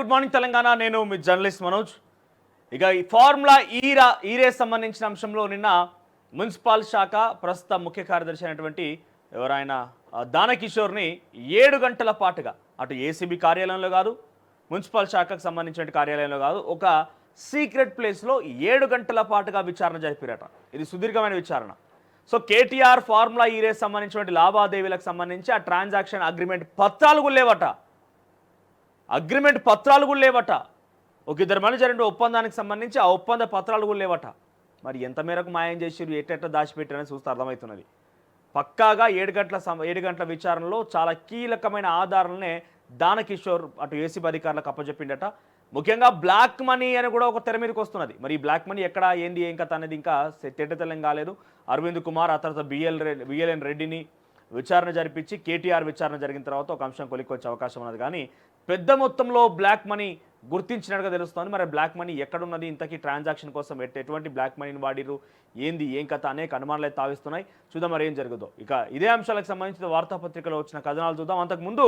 Good morning Telangana. నేను మీ journalist Manoj. ఇక ఈ ఫార్ములా ఈ రేస్ సంబంధించిన అంశంలో నిన్న మున్సిపల్ శాఖ ప్రస్తుత ముఖ్య కార్యదర్శి అయినటువంటి ఎవరైనా దానకిషోర్ని 7 గంటల పాటుగా అటు ఏసీబీ కార్యాలయంలో కాదు, మున్సిపల్ శాఖకు సంబంధించిన కార్యాలయంలో కాదు, ఒక సీక్రెట్ ప్లేస్లో 7 గంటల పాటుగా విచారణ జరిపారట. ఇది సుదీర్ఘమైన విచారణ. సో కేటీఆర్ ఫార్ములా ఈ రేస్ సంబంధించినటువంటి లావాదేవీలకు సంబంధించి ఆ ట్రాన్సాక్షన్ అగ్రిమెంట్ పత్రాలు కూడా లేవట. ఒక ఇద్దరు మేనేజర్ ఒప్పందానికి సంబంధించి ఆ ఒప్పంద పత్రాలు కూడా లేవట. మరి ఎంత మేరకు మాయం చేసిరు, ఎట్ట దాచిపెట్టారని చూస్తే అర్థమవుతున్నది. పక్కాగా 7 గంటల విచారణలో చాలా కీలకమైన ఆధారాలనే దానకిషోర్ అటు ఏసీబీ అధికారులకు అప్పచెప్పిండట. ముఖ్యంగా బ్లాక్ మనీ అని కూడా ఒక తెర మీదకి వస్తున్నది. మరి ఈ బ్లాక్ మనీ ఎక్కడ, ఏంది, ఏం కథ అనేది ఇంకా తెల్లతెల్లం కాలేదు. అరవింద్ కుమార్ ఆ తర్వాత బిఎల్ఎన్ రెడ్డిని విచారణ జరిపించి కేటీఆర్ విచారణ జరిగిన తర్వాత ఒక అంశం కొలిక్కొచ్చే అవకాశం ఉన్నది. కానీ పెద్ద మొత్తంలో బ్లాక్ మనీ గుర్తించినట్టుగా తెలుస్తోంది. మరి బ్లాక్ మనీ ఎక్కడున్నది, ఇంతకీ ట్రాన్సాక్షన్ కోసం ఎటువంటి బ్లాక్ మనీని వాడిరు, ఏంది, ఏం కథ అనేక అనుమానాలు అయితే తావిస్తున్నాయి. చూద్దాం మరి ఏం జరుగుతుందో. ఇక ఇదే అంశాలకు సంబంధించిన వార్తాపత్రికలో వచ్చిన కథనాలు చూద్దాం. అంతకుముందు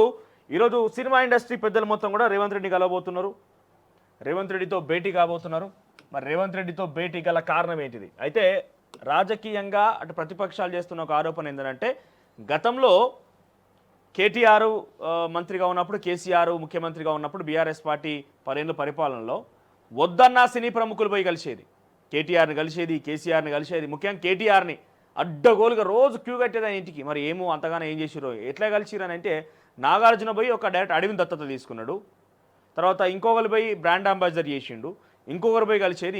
ఈరోజు సినిమా ఇండస్ట్రీ పెద్దలు మొత్తం కూడా రేవంత్ రెడ్డి కలవబోతున్నారు, రేవంత్ రెడ్డితో భేటీ కాబోతున్నారు. మరి రేవంత్ రెడ్డితో భేటీ గల కారణం ఏంటిది? అయితే రాజకీయంగా అటు ప్రతిపక్షాలు చేస్తున్న ఒక ఆరోపణ ఏంటంటే, గతంలో కేటీఆర్ మంత్రిగా ఉన్నప్పుడు, కేసీఆర్ ముఖ్యమంత్రిగా ఉన్నప్పుడు బీఆర్ఎస్ పార్టీ 10 ఏళ్ళ పరిపాలనలో వద్దన్నా సినీ ప్రముఖులు పోయి కలిసేది, కేటీఆర్ని కలిసేది, కేసీఆర్ని కలిసేది. ముఖ్యంగా కేటీఆర్ని అడ్డగోలుగా రోజు క్యూ కట్టేది ఆయన ఇంటికి. మరి ఏమో అంతగానో ఏం చేసిరో, ఎట్లా కలిసిరని అంటే, నాగార్జున పోయి ఒక డైరెక్ట్ అడవిని దత్తత తీసుకున్నాడు. తర్వాత ఇంకొకరు పోయి బ్రాండ్ అంబాసిడర్ చేసిండు, ఇంకొకరు పోయి కలిసేది,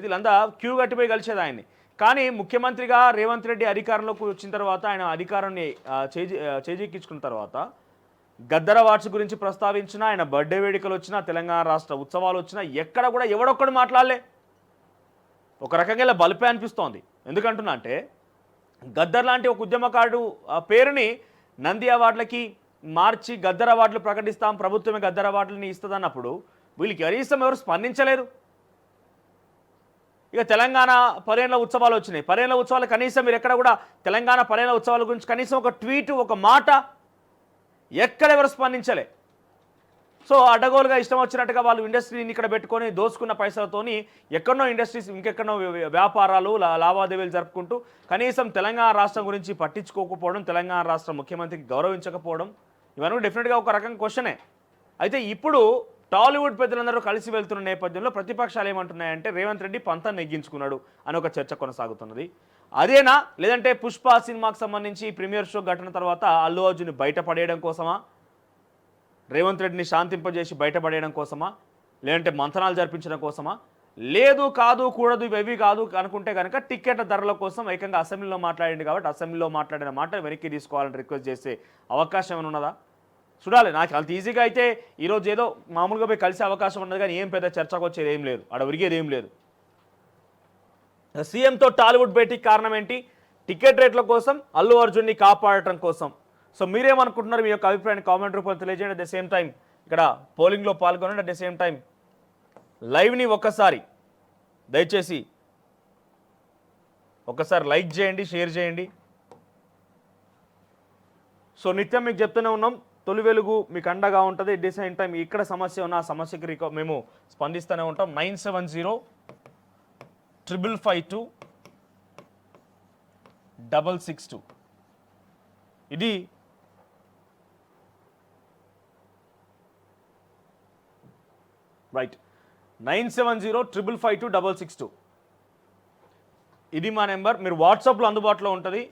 వీళ్ళంతా క్యూ కట్టిపోయి కలిసేది ఆయన్ని. కానీ ముఖ్యమంత్రిగా రేవంత్ రెడ్డి అధికారంలోకి వచ్చిన తర్వాత, ఆయన అధికారాన్ని చేజెక్కించుకున్న తర్వాత గద్దర వాట్స్ గురించి ప్రస్తావించినా, ఆయన బర్త్డే వేడుకలు వచ్చినా, తెలంగాణ రాష్ట్ర ఉత్సవాలు వచ్చినా ఎక్కడ కూడా ఎవడొక్కడు మాట్లాడలే. ఒక రకంగా బలిపే అనిపిస్తోంది. ఎందుకంటున్నా అంటే, గద్దర్ లాంటి ఒక ఉద్యమకారుడు పేరుని నంది అవార్డులకి మార్చి గద్దర్ అవార్డులు ప్రకటిస్తాం, ప్రభుత్వమే గద్దర్ అవార్డులని ఇస్తుందన్నప్పుడు వీళ్ళకి కనీసం ఎవరు స్పందించలేరు. ఇక తెలంగాణ 10 ఏళ్ల ఉత్సవాలు వచ్చినాయి. 10 ఏళ్ల ఉత్సవాలు కనీసం మీరు ఎక్కడ కూడా తెలంగాణ 10 ఏళ్ల ఉత్సవాల గురించి కనీసం ఒక ట్వీట్, ఒక మాట ఎక్కడెవరు స్పందించలే. సో అడ్డగోలుగా ఇష్టం వచ్చినట్టుగా వాళ్ళు ఇండస్ట్రీని ఇక్కడ పెట్టుకొని దోసుకున్న పైసలతోని ఎక్కడనో ఇండస్ట్రీస్, ఇంకెక్కడనో వ్యాపారాలు, లావాదేవీలు జరుపుకుంటూ కనీసం తెలంగాణ రాష్ట్రం గురించి పట్టించుకోకపోవడం, తెలంగాణ రాష్ట్ర ముఖ్యమంత్రికి గౌరవించకపోవడం, ఇవన్నీ డెఫినెట్గా ఒక రకంగా క్వశ్చనే. అయితే ఇప్పుడు టాలీవుడ్ పెద్దలందరూ కలిసి వెళ్తున్న నేపథ్యంలో ప్రతిపక్షాలు ఏమంటున్నాయంటే, రేవంత్ రెడ్డి పంతం నెగ్గించుకున్నాడు అని ఒక చర్చ కొనసాగుతున్నది. అదేనా, లేదంటే పుష్ప సినిమాకు సంబంధించి ప్రీమియర్ షో ఘటన తర్వాత అల్లు అర్జున్ బయటపడేయడం కోసమా, రేవంత్ రెడ్డిని శాంతింపజేసి బయటపడేయడం కోసమా, లేదంటే మంథనాలు జరిపించడం కోసమా, లేదు కాదు కూడదు ఇవి కాదు అనుకుంటే కనుక టికెట్ల ధరల కోసం ఏకంగా అసెంబ్లీలో మాట్లాడింది కాబట్టి అసెంబ్లీలో మాట్లాడిన మాట వెనక్కి తీసుకోవాలని రిక్వెస్ట్ చేసే అవకాశం ఏమైనా ఉన్నదా చూడాలి. నాకు అంత ఈజీగా అయితే ఈరోజు ఏదో మామూలుగా పోయి కలిసే అవకాశం ఉన్నది, కానీ ఏం పెద్ద చర్చకు వచ్చేది ఏం లేదు, అక్కడ ఒరిగేది ఏం లేదు. సీఎంతో టాలీవుడ్ భేటీకి కారణం ఏంటి? టికెట్ రేట్ల కోసం, అల్లు అర్జున్ని కాపాడటం కోసం. సో మీరేమనుకుంటున్నారు? మీ యొక్క అభిప్రాయాన్ని కామెంట్ రూపంలో తెలియజేయండి. అట్ ద సేమ్ టైం ఇక్కడ పోలింగ్లో పాల్గొనండి. అట్ ద సేమ్ టైం లైవ్ని ఒక్కసారి దయచేసి ఒక్కసారి లైక్ చేయండి, షేర్ చేయండి. సో నిత్యం మీకు చెప్తూనే ఉన్నాం, తొలి వెలుగు మీకు అండగా ఉంటుంది. ఎట్ ది సేమ్ టైం ఇక్కడ సమస్య ఉన్న ఆ సమస్యకి మేము స్పందిస్తూనే ఉంటాం. 9705526662 ఇది రైట్. 9705526662 ఇది మా నెంబర్. మీరు వాట్సాప్లో అందుబాటులో ఉంటుంది.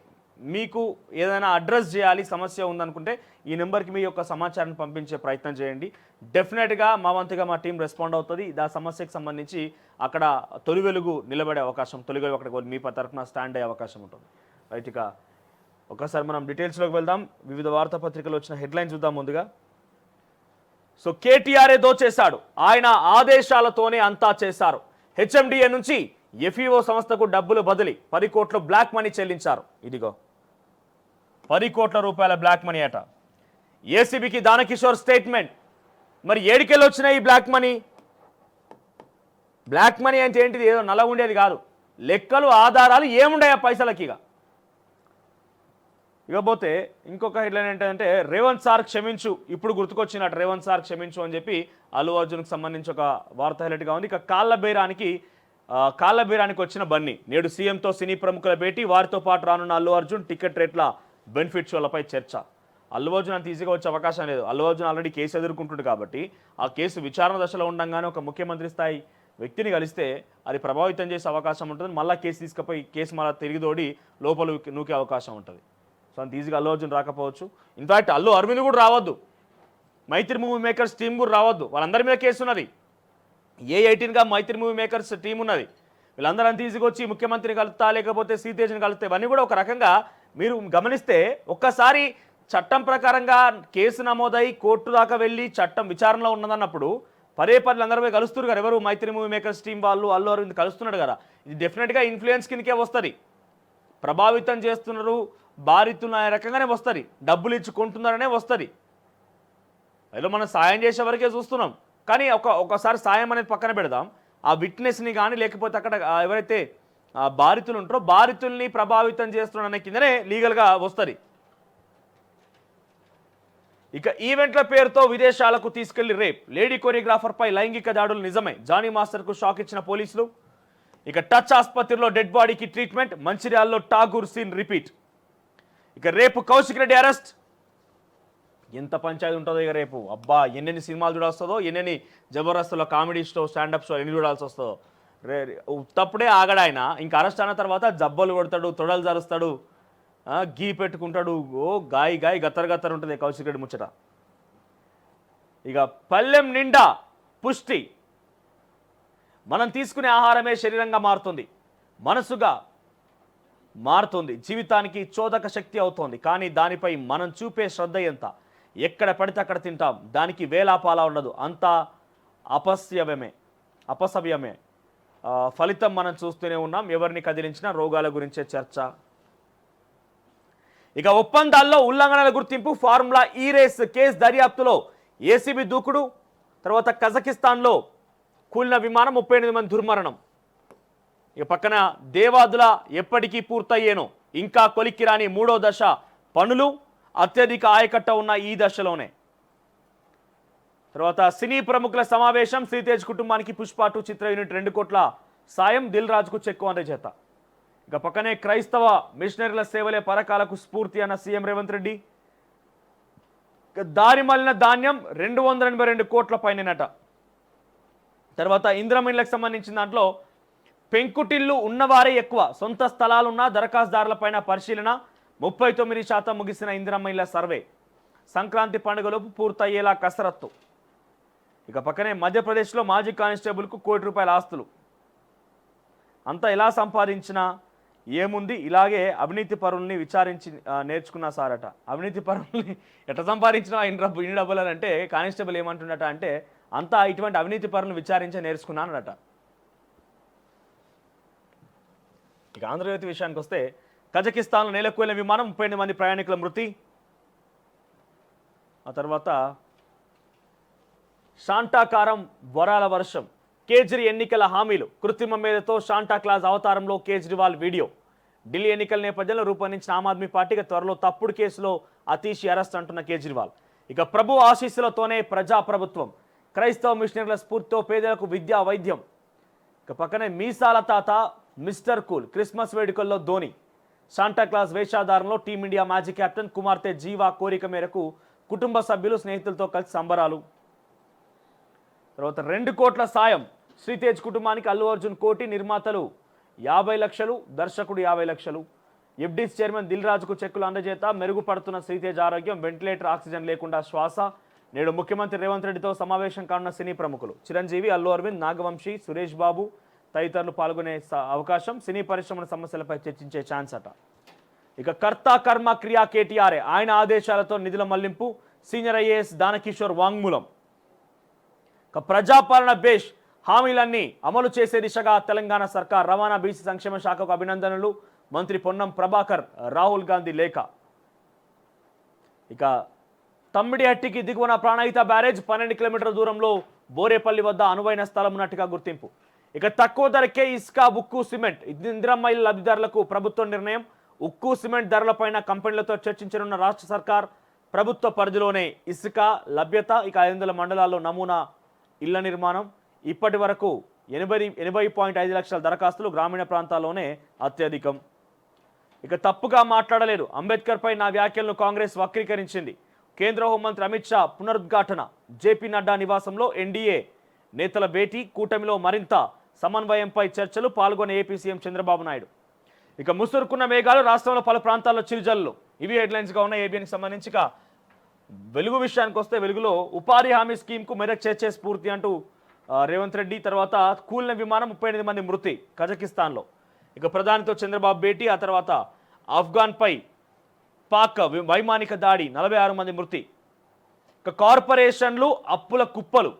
మీకు ఏదైనా అడ్రస్ చేయాలి, సమస్య ఉందనుకుంటే ఈ నెంబర్కి మీ యొక్క సమాచారాన్ని పంపించే ప్రయత్నం చేయండి. డెఫినెట్గా మా వంతుగా మా టీం రెస్పాండ్ అవుతుంది. ఆ సమస్యకు సంబంధించి అక్కడ తొలి వెలుగు నిలబడే అవకాశం, తొలి వెలుగు అక్కడ మీ తరఫున స్టాండ్ అయ్యే అవకాశం ఉంటుంది. రైట్, ఇక ఒకసారి మనం డీటెయిల్స్లోకి వెళ్దాం. వివిధ వార్తాపత్రికలు వచ్చిన హెడ్లైన్స్ చూద్దాం ముందుగా. సో కేటీఆర్ఏ దోచేశాడు, ఆయన ఆదేశాలతోనే అంతా చేశారు. హెచ్ఎండిఏ నుంచి ఎఫ్ఈఓ సంస్థకు డబ్బులు బదిలీ, 10 కోట్ల బ్లాక్ మనీ చెల్లించారు. ఇదిగో 10 కోట్ల రూపాయల బ్లాక్ మనీ అట. ఏసీబీకి దానకిషోర్ స్టేట్మెంట్. మరి ఏడికెళ్ళి వచ్చినాయి ఈ బ్లాక్ మనీ? బ్లాక్ మనీ అంటే ఏంటిది? ఏదో నల్ల ఉండేది కాదు, లెక్కలు ఆధారాలు ఏముండే ఆ పైసలకి. ఇక ఇకపోతే ఇంకొక హెడ్లైన్ ఏంటంటే రేవంత్ సార్ క్షమించు, ఇప్పుడు గుర్తుకొచ్చినట్టు రేవంత్ సార్ క్షమించు అని చెప్పి అల్లు అర్జున్కి సంబంధించి ఒక వార్త హైలైట్గా ఉంది. ఇక కాళ్ళ బేరానికి వచ్చిన బన్నీ నేడు సీఎంతో సినీ ప్రముఖుల భేటీ, వారితో పాటు రానున్న అల్లు అర్జున్ టికెట్ రేట్ల బెనిఫిట్స్ వాళ్ళపై చర్చ. అల్లు అర్జున్ అంత ఈజీగా వచ్చే అవకాశం లేదు. అల్లు అర్జున్ ఆల్రెడీ కేసు ఎదుర్కొంటుంది కాబట్టి ఆ కేసు విచారణ దశలో ఉండగానే ఒక ముఖ్యమంత్రి స్థాయి వ్యక్తిని కలిస్తే అది ప్రభావితం చేసే అవకాశం ఉంటుంది. మళ్ళీ కేసు తీసుకుపోయి కేసు మళ్ళీ తిరిగిదోడి లోపల నూకే అవకాశం ఉంటుంది. సో అంత ఈజీగా అల్లు అర్జున్ రాకపోవచ్చు. ఇన్ఫాక్ట్ అల్లు అరవింద్ కూడా రావద్దు, మైత్రి మూవీ మేకర్స్ టీం కూడా రావద్దు. వాళ్ళందరి మీద కేసు ఉన్నది. A18గా మైత్రి మూవీ మేకర్స్ టీం ఉన్నది. వీళ్ళందరూ అంత ఈజీగా వచ్చి ముఖ్యమంత్రిని కలుస్తా లేకపోతే సీతేజ్ని కలుస్తే ఇవన్నీ కూడా ఒక రకంగా మీరు గమనిస్తే ఒక్కసారి చట్టం ప్రకారంగా కేసు నమోదై కోర్టు దాకా వెళ్ళి చట్టం విచారణలో ఉన్నదన్నప్పుడు పదే అందరూ పోయి కలుస్తున్నారు కదా. ఎవరు మైత్రి మూవీ మేకర్స్ టీం వాళ్ళు అల్లు అరవింద్ కలుస్తున్నాడు కదా. ఇది డెఫినెట్గా ఇన్ఫ్లుయెన్స్ కిందకే వస్తుంది. ప్రభావితం చేస్తున్నారు, బాధితులు అనే రకంగానే వస్తుంది. డబ్బులు ఇచ్చి కొంటున్నారనే వస్తుంది. ఏదో మనం సాయం చేసే వరకే చూస్తున్నాం. కానీ ఒకసారి సాయం అనేది పక్కన పెడదాం. ఆ విట్నెస్ని కానీ లేకపోతే అక్కడ ఎవరైతే బాధితులు ఉంటారో బాధితుల్ని ప్రభావితం చేస్తున్నారనే కిందనే లీగల్గా వస్తుంది. ఇక ఈవెంట్ల పేరుతో విదేశాలకు తీసుకెళ్లి రేప్, లేడీ కొరియోగ్రాఫర్పై లైంగిక దాడులు నిజమే, జానీ మాస్టర్కు షాక్ ఇచ్చిన పోలీసులు. ఇక టచ్ ఆసుపత్రిలో డెడ్ బాడీకి ట్రీట్మెంట్, మంచిర్యాలలో టాగూర్ సీన్ రిపీట్. ఇక రేపు కౌశిక్ రెడ్డి అరెస్ట్. ఎంత పంచాయతీ ఉంటుందో ఇక రేపు. అబ్బా ఎన్నెన్ని సినిమాలు చూడాల్స్తుందో, ఎన్నెన్ని జబర్దస్త్లో కామెడీ షో స్టాండప్ షో ఎన్ని చూడాల్సి వస్తుందో. తప్పుడే ఆగడాయన. ఇంకా అరెస్ట్ అయిన తర్వాత జబ్బలు కొడతాడు, తొడలు జరుస్తాడు, గీ పెట్టుకుంటాడు. ఓ గాయి గత్తర ఉంటుంది కౌశిక్ రెడ్డి ముచ్చట. ఇక పల్లెం నిండా పుష్టి, మనం తీసుకునే ఆహారమే శరీరంగా మారుతుంది, మనసుగా మారుతుంది, జీవితానికి చోదక శక్తి అవుతోంది. కానీ దానిపై మనం చూపే శ్రద్ధ ఎంత? ఎక్కడ పడితే అక్కడ తింటాం, దానికి వేలాపాలా ఉండదు, అంతా అపసవ్యమే. ఫలితం మనం చూస్తూనే ఉన్నాం. ఎవరిని కదిలించినా రోగాల గురించే చర్చ. ఇక ఒప్పందాల్లో ఉల్లంఘనల గుర్తింపు, ఫార్ములా ఈ రేస్ కేసు దర్యాప్తులో ఏసీబీ దూకుడు. తర్వాత కజకిస్తాన్లో కూలిన విమానం, 38 మంది దుర్మరణం. ఇక పక్కన దేవాదుల ఎప్పటికీ పూర్తయ్యేనో, ఇంకా కొలిక్కి రాని 3వ దశ పనులు, అత్యధిక ఆయకట్ట ఉన్న ఈ దశలోనే. తర్వాత సినీ ప్రముఖుల సమావేశం, శ్రీతేజ్ కుటుంబానికి పుష్ప 2 చిత్ర యూనిట్ 2 కోట్ల సాయం, దిల్ రాజుకు చెక్కు అందజేత. ఇక పక్కనే క్రైస్తవ మిషనరీల సేవలే పరకాలకు స్ఫూర్తి అన్న సీఎం రేవంత్ రెడ్డి. దారి మళ్ళిన ధాన్యం 282 కోట్ల పైనట. తర్వాత ఇంద్రమిన్లకు సంబంధించిన దాంట్లో పెంకుటిల్లు ఉన్నవారే ఎక్కువ, సొంత స్థలాలున్న దరఖాస్తుదారులపైన పరిశీలన, 39% ముగిసిన ఇంద్రమిన్ల సర్వే, సంక్రాంతి పండుగలోపు పూర్తయ్యేలా కసరత్తు. ఇక పక్కనే మధ్యప్రదేశ్లో మాజీ కానిస్టేబుల్కు ₹1 కోటి ఆస్తులు. అంతా ఎలా సంపాదించినా ఏముంది, ఇలాగే అవినీతి పరుల్ని విచారించి నేర్చుకున్నా సారట. అవినీతి పరుల్ని ఎట్లా సంపాదించినా ఇన్ని డబ్బులు అని అంటే కానిస్టేబుల్ ఏమంటున్నట అంటే అంతా ఇటువంటి అవినీతి పరులను విచారించే నేర్చుకున్నానట. ఇక ఆంధ్రజ్యోతి విషయానికి వస్తే కజకిస్తాన్లో నేలకూలిన విమానం, 38 మంది ప్రయాణికుల మృతి. ఆ తర్వాత శాంటాకారం వరాల వర్షం, కేజ్రీ ఎన్నికల హామీలు, కృత్రిమ మేధతో శాంటా క్లాజ్ అవతారంలో కేజ్రీవాల్ వీడియో. ఢిల్లీ ఎన్నికల నేపథ్యంలో రూపొందించిన ఆమ్ ఆద్మీ పార్టీకి త్వరలో తప్పుడు కేసులో అతీషి అరెస్ట్ అంటున్న కేజ్రీవాల్. ఇక ప్రభు ఆశీస్సులతోనే ప్రజాప్రభుత్వం, క్రైస్తవ మిషనరీల స్ఫూర్తితో పేదలకు విద్యా వైద్యం. ఇక పక్కనే మీసాల తాత మిస్టర్ కూల్, క్రిస్మస్ వేడుకల్లో ధోని, శాంటా క్లాజ్ వేషాధారంలో టీమిండియా మాజీ కెప్టెన్, కుమార్తె జీవా కోరిక మేరకు కుటుంబ సభ్యులు స్నేహితులతో కలిసి సంబరాలు. తర్వాత 2 కోట్ల సాయం, శ్రీతేజ్ కుటుంబానికి అల్లు అర్జున్ 1 కోటి, నిర్మాతలు 50 లక్షలు, దర్శకుడు 50 లక్షలు. ఎఫ్డీస్ చైర్మన్ దిల్ రాజుకు చెక్కులు అందజేత, మెరుగుపడుతున్న శ్రీతేజ్ ఆరోగ్యం, వెంటిలేటర్ ఆక్సిజన్ లేకుండా శ్వాస. నేడు ముఖ్యమంత్రి రేవంత్ రెడ్డితో సమావేశం కానున్న సినీ ప్రముఖులు, చిరంజీవి, అల్లు అరవింద్, నాగవంశీ, సురేష్ బాబు తదితరులు పాల్గొనే అవకాశం. సినీ పరిశ్రమల సమస్యలపై చర్చించే ఛాన్స్ అట. ఇక కర్త కర్మ క్రియా కేటీఆర్ఏ, ఆయన ఆదేశాలతో నిధుల మళ్లింపు, సీనియర్ ఐఏఎస్ దానకిషోర్ వాంగ్మూలం. ప్రజాపాలన బేష్, హామీలన్నీ అమలు చేసే దిశగా తెలంగాణ సర్కార్, రవాణా బీసీ సంక్షేమ శాఖకు అభినందనలు, మంత్రి పొన్నం ప్రభాకర్ రాహుల్ గాంధీ లేఖ. ఇక తమ్మిడిహట్టికి దిగువన ప్రాణహిత బ్యారేజ్, 12 కిలోమీటర్ల దూరంలో బోరేపల్లి వద్ద అనువైన స్థలం ఉన్నట్టుగా గుర్తింపు. ఇక తక్కువ ధరకే ఇసుక, ఉక్కు, సిమెంట్, ఇందిరమ్మ ఇళ్ల లబ్ధిదారులకు ప్రభుత్వం నిర్ణయం, ఉక్కు సిమెంట్ ధరలపైన కంపెనీలతో చర్చించనున్న రాష్ట్ర సర్కార్ ప్రభుత్వ పరిధిలోనే ఇసుక లభ్యత ఇక 500 మండలాల్లో నమూనా ఇళ్ల నిర్మాణం ఇప్పటి వరకు 80.5 లక్షల దరఖాస్తులు గ్రామీణ ప్రాంతాల్లోనే అత్యధికం. ఇక తప్పుగా మాట్లాడలేదు, అంబేద్కర్పై నా వ్యాఖ్యలను కాంగ్రెస్ వక్రీకరించింది. కేంద్ర హోంమంత్రి అమిత్ షా పునరుద్ఘాటన. జేపీ నడ్డా నివాసంలో ఎన్డీఏ నేతల భేటీ, కూటమిలో మరింత సమన్వయంపై చర్చలు, పాల్గొన్న ఏపీ సీఎం చంద్రబాబు నాయుడు. ఇక ముసురుకున్న మేఘాలు, రాష్ట్రంలో పలు ప్రాంతాల్లో చిరుజల్లు. ఇవి హెడ్లైన్స్గా ఉన్న ఏబీఎన్కి సంబంధించి. వెలుగు విషయానికి వస్తే వెలుగులో ఉపాధి హామీ స్కీమ్కు మెదక్ చర్చే స్ఫూర్తి అంటూ రేవంత్ రెడ్డి. తర్వాత కూలిన విమానం 38 మంది మృతి కజకిస్తాన్లో. ఇక ప్రధానితో చంద్రబాబు భేటీ, ఆ తర్వాత ఆఫ్ఘన్పై పాక్ వైమానిక దాడి, 46 మంది మృతి. ఇక కార్పొరేషన్లు అప్పుల కుప్పలు.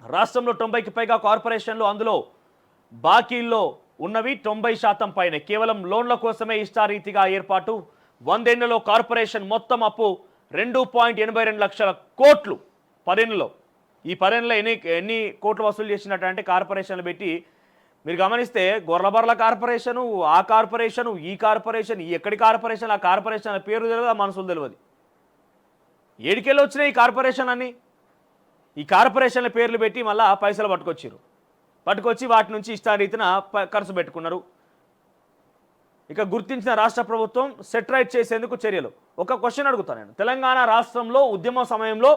రాష్ట్రంలో 90కి పైగా కార్పొరేషన్లు, అందులో బాకీల్లో ఉన్నవి 90% పైనే. కేవలం లోన్ల కోసమే ఇష్టారీతిగా ఏర్పాటు. 100 ఏళ్లలో కార్పొరేషన్ మొత్తం అప్పు 2.82 లక్షల కోట్లు 10 ఏళ్లలో. ఈ 10 ఏళ్లలో ఎన్ని కోట్లు వసూలు చేసినట్టు కార్పొరేషన్లు పెట్టి మీరు గమనిస్తే గొర్రెబర్ల కార్పొరేషను, ఆ కార్పొరేషను, ఈ కార్పొరేషన్, ఈ ఎక్కడి కార్పొరేషన్, ఆ కార్పొరేషన్ పేరు తెలియదు, ఆ మనసులు తెలియదు. ఏడికెళ్ళి వచ్చినాయి ఈ కార్పొరేషన్ అని? ఈ కార్పొరేషన్ల పేర్లు పెట్టి మళ్ళీ పైసలు పట్టుకొచ్చి వాటి నుంచి ఇష్టారీతిన ఖర్చు పెట్టుకున్నారు. ఇక గుర్తించిన రాష్ట్ర ప్రభుత్వం సెటరైట్ చేసేందుకు చర్యలు. ఒక క్వశ్చన్ అడుగుతాను నేను. తెలంగాణ రాష్ట్రంలో ఉద్యమ సమయంలో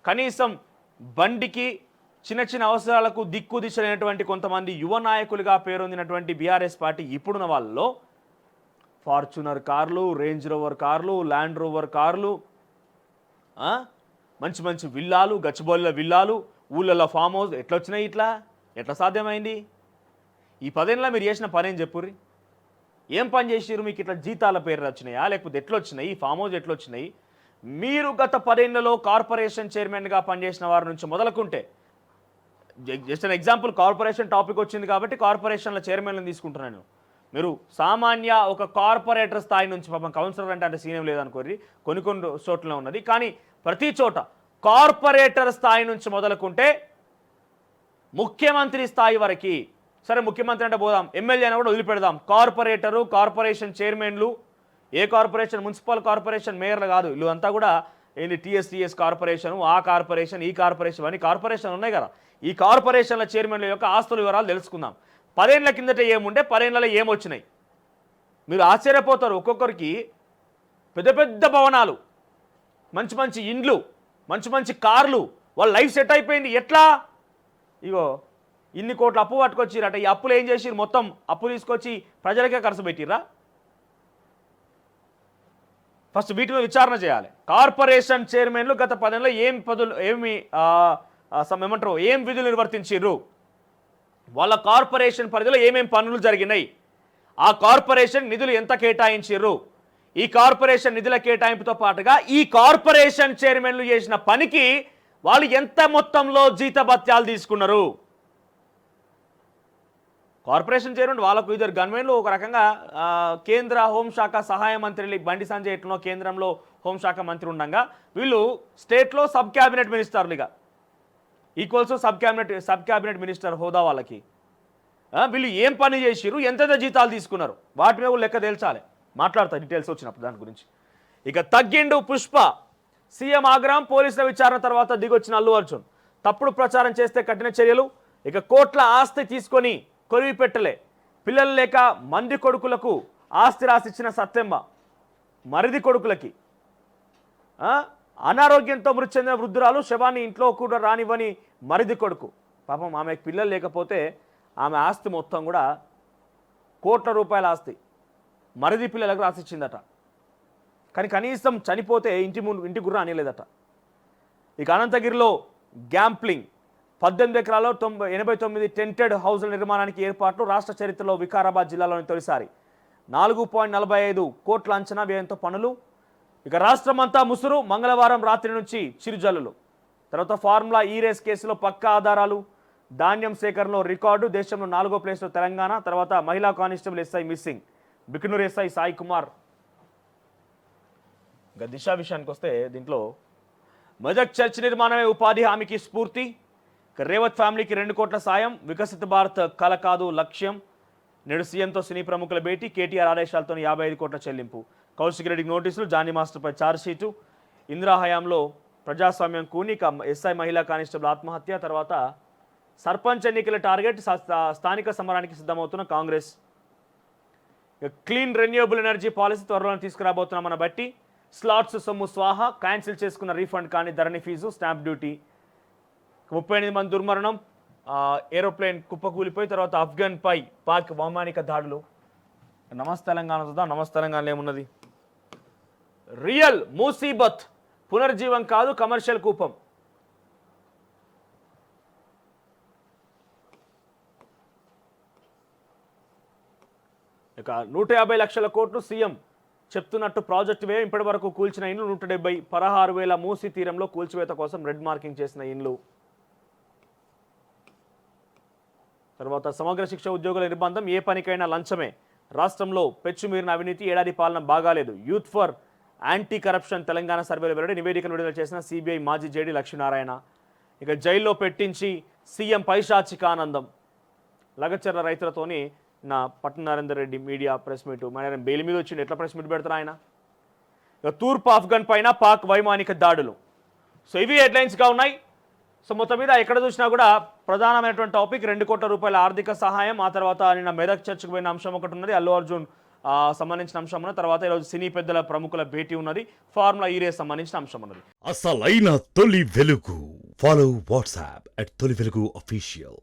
కనీసం బండికి చిన్న చిన్న అవసరాలకు దిక్కు దిశలైనటువంటి కొంతమంది యువ నాయకులుగా పేరొందినటువంటి బీఆర్ఎస్ పార్టీ ఇప్పుడున్న వాళ్ళలో ఫార్చునర్ కార్లు, రేంజ్ రోవర్ కార్లు, ల్యాండ్ రోవర్ కార్లు, మంచి మంచి విల్లాలు, గచ్చిబౌలిల విల్లాలు, ఊళ్ళల్లో ఫామ్ హౌస్ ఎట్లా వచ్చినాయి? ఎట్లా సాధ్యమైంది? ఈ 10 ఏళ్ళలో మీరు చేసిన పని ఏం చెప్పుర్రి? ఏం పని చేసిరు? మీకు ఇట్లా జీతాల పేర్లు వచ్చినాయా, లేకపోతే ఎట్లా వచ్చినాయి? ఫామ్ హౌస్ ఎట్లా వచ్చినాయి? మీరు గత 10 ఏళ్లలో కార్పొరేషన్ చైర్మన్గా పనిచేసిన వారి నుంచి మొదలుకుంటే, just an example, corporation topic వచ్చింది కాబట్టి కార్పొరేషన్ల చైర్మన్లను తీసుకుంటున్నాను. మీరు సామాన్య ఒక కార్పొరేటర్ స్థాయి నుంచి, పాపం కౌన్సిలర్ అంటే సీనియం లేదనుకోరి, కొన్ని చోట్ల ఉన్నది, కానీ ప్రతి చోట కార్పొరేటర్ స్థాయి నుంచి మొదలుకుంటే ముఖ్యమంత్రి స్థాయి వరకు, సరే ముఖ్యమంత్రి అంటే పోదాం, ఎమ్మెల్యే అని కూడా వదిలిపెడదాం, కార్పొరేటరు, కార్పొరేషన్ చైర్మన్లు, ఏ కార్పొరేషన్, మున్సిపల్ కార్పొరేషన్ మేయర్లు కాదు, వీళ్ళు అంతా కూడా ఏంటి టీఎస్ కార్పొరేషన్, ఆ కార్పొరేషన్, ఈ కార్పొరేషన్ అని కార్పొరేషన్ ఉన్నాయి కదా. ఈ కార్పొరేషన్ల చైర్మన్ల యొక్క ఆస్తుల వివరాలు తెలుసుకుందాం. 10 ఏళ్ల కిందట ఏముండే, 10 ఏళ్లలో ఏమొచ్చినాయి మీరు ఆశ్చర్యపోతారు. ఒక్కొక్కరికి పెద్ద పెద్ద భవనాలు, మంచి మంచి ఇండ్లు, మంచి మంచి కార్లు, వాళ్ళ లైఫ్ సెట్ అయిపోయింది. ఎట్లా? ఇగో ఇన్ని కోట్ల అప్పు పట్టుకొచ్చిరట. ఈ అప్పులు ఏం చేసిరు? మొత్తం అప్పు తీసుకొచ్చి ప్రజలకే ఖర్చు పెట్టిర్రా? ఫస్ట్ వీటి మీద విచారణ చేయాలి. కార్పొరేషన్ చైర్మన్లు గత 10 ఏళ్ళలో ఏం విధులు నిర్వర్తించారు, వాళ్ళ కార్పొరేషన్ పరిధిలో ఏమేం పనులు జరిగినాయి, ఆ కార్పొరేషన్ నిధులు ఎంత కేటాయించారు, ఈ కార్పొరేషన్ నిధుల కేటాయింపుతో పాటుగా ఈ కార్పొరేషన్ చైర్మన్లు చేసిన పనికి వాళ్ళు ఎంత మొత్తంలో జీతభత్యాలు తీసుకున్నారు. కార్పొరేషన్ చైర్మన్ వాళ్ళకు ఇద్దరు గన్మెన్లు, ఒక రకంగా కేంద్ర హోంశాఖ సహాయ మంత్రి బండి సంజయ్ ఎట్లనో కేంద్రంలో హోంశాఖ మంత్రి ఉండగా, వీళ్ళు స్టేట్లో సబ్ క్యాబినెట్ మినిస్టర్లుగా, ఈక్వల్స్ సబ్ క్యాబినెట్ మినిస్టర్ హోదా వాళ్ళకి. వీళ్ళు ఏం పని చేసిరు, ఎంతెంత జీతాలు తీసుకున్నారు, వాటి మీద లెక్క తేల్చాలి. మాట్లాడతా డీటెయిల్స్ వచ్చినప్పుడు దాని గురించి. ఇక తగ్గిండు పుష్ప, సీఎం ఆగ్రహం, పోలీసుల విచారణ తర్వాత దిగొచ్చిన అల్లు అర్జున్. తప్పుడు ప్రచారం చేస్తే కఠిన చర్యలు. ఇక కోట్ల ఆస్తి తీసుకొని కొరివి పెట్టలే, పిల్లలు లేక మంది కొడుకులకు ఆస్తి రాసిచ్చిన సత్యమ్మ, మరిది కొడుకులకి అనారోగ్యంతో మృతి చెందిన వృద్ధురాలు, శవాన్ని ఇంట్లో కూడా రానివ్వని మరిది కొడుకు. పాపం ఆమెకు పిల్లలు లేకపోతే ఆమె ఆస్తి మొత్తం కూడా కోట్ల రూపాయల ఆస్తి మరిది పిల్లలకు రాసిచ్చిందట. కానీ కనీసం చనిపోతే ఇంటి గుర్ర అనేలేదట. ఇక అనంతగిరిలో గ్యాంప్లింగ్, 18 ఎకరాల్లో 89 టెంటెడ్ హౌజుల నిర్మాణానికి ఏర్పాట్లు. రాష్ట్ర చరిత్రలో వికారాబాద్ జిల్లాలోని తొలిసారి 4.45 కోట్ల అంచనా వ్యయంతో పనులు. ఇక రాష్ట్రమంతా ముసురు, మంగళవారం రాత్రి నుంచి చిరుజల్లులు. తర్వాత ఫార్ములా ఈ రేస్ కేసులో పక్కా ఆధారాలు, ధాన్యం సేకరణలో రికార్డు, దేశంలో 4వ ప్లేస్లో తెలంగాణ. తర్వాత మహిళా constable SI missing, Bikanur SI Sai Kumar. ఇక దిశ విషయానికి వస్తే దీంట్లో మెదక్ చర్చ్ నిర్మాణమే ఉపాధి హామీకి స్ఫూర్తి. రేవత్ ఫ్యామిలీకి 2 కోట్ల సాయం, వికసిత భారత్ కల కాదు లక్ష్యం. నేడు సీఎంతో సినీ ప్రముఖుల భేటీ, కేటీఆర్ ఆదేశాలతో 55 కోట్ల చెల్లింపు, కౌశిక్ రెడ్డికి నోటీసులు, జానీ మాస్టర్పై ఛార్జ్షీటు, ఇందిరా హయాంలో ప్రజాస్వామ్యం కూని, ఎస్ఐ మహిళా కానిస్టేబుల్ ఆత్మహత్య, తర్వాత సర్పంచ్ ఎన్నికల టార్గెట్, స్థానిక సమరానికి సిద్ధమవుతున్న Congress. Clean renewable energy policy త్వరలో తీసుకురాబోతున్నామన్న బట్టి, స్లాట్స్ సొమ్ము స్వాహా, క్యాన్సిల్ చేసుకున్న రీఫండ్ కానీ ధరణి ఫీజు, స్టాంప్ డ్యూటీ. 38 మంది దుర్మరణం, ఏరోప్లేన్ కుప్పకూలిపోయి, తర్వాత ఆఫ్ఘన్పై పాక్ వైమానిక దాడులు. నమస్తే తెలంగాణ చూద్దాం. నమస్తే తెలంగాణలో ఏమున్నది? రియల్ ముసీబత్, పునర్జీవం కాదు కమర్షియల్ కూపం. ఇక 150 లక్షల కోట్లు సీఎం చెప్తున్నట్టు ప్రాజెక్టు వ్యయం. ఇప్పటి వరకు కూల్చిన ఇండ్లు 170, 16,000 మూసీ తీరంలో కూల్చివేత కోసం రెడ్ మార్కింగ్ చేసిన ఇండ్లు. తర్వాత సమగ్ర శిక్ష ఉద్యోగుల నిర్బంధం, ఏ పనికైనా లంచమే, రాష్ట్రంలో పెచ్చుమీరిన అవినీతి, ఏడాది పాలన బాగాలేదు. Youth for anti corruption Telangana సర్వేలో వెల్లడి, నివేదికను విడుదల చేసిన సిబిఐ మాజీ జేడీ లక్ష్మీనారాయణ. ఇక జైల్లో పెట్టించి సీఎం పైశాచిక ఆనందం. లగచర్ల రైతులతోని నా పట్నారేందర్ రెడ్డి మీడియా ప్రెస్ మీట్, మన బెయిల్ మీద వచ్చిండు, ఎట్లా ప్రెస్ మీట్ పెడతారు ఆయన? ఇక తూర్పు ఆఫ్ఘన్ పైన పాక్ వైమానిక దాడులు. సో ఇవి హెడ్లైన్స్గా ఉన్నాయి. సో మొత్తం మీద ఎక్కడ చూసినా కూడా ప్రధానమైనటువంటి టాపిక్ 2 కోట్ల రూపాయల ఆర్థిక సహాయం. ఆ తర్వాత నిన్న మెదక్ చర్చకు పోయిన అంశం ఒకటి ఉన్నది, అల్లు అర్జున్ సంబంధించిన అంశం ఉన్నది. తర్వాత ఈరోజు సినీ పెద్దల ప్రముఖుల భేటీ ఉన్నది, ఫార్ములా ఈ రేస్ సంబంధించిన అంశం ఉన్నది. అసలైన తొలి వెలుగు. ఫాలో వాట్సాప్ @తొలి వెలుగు official.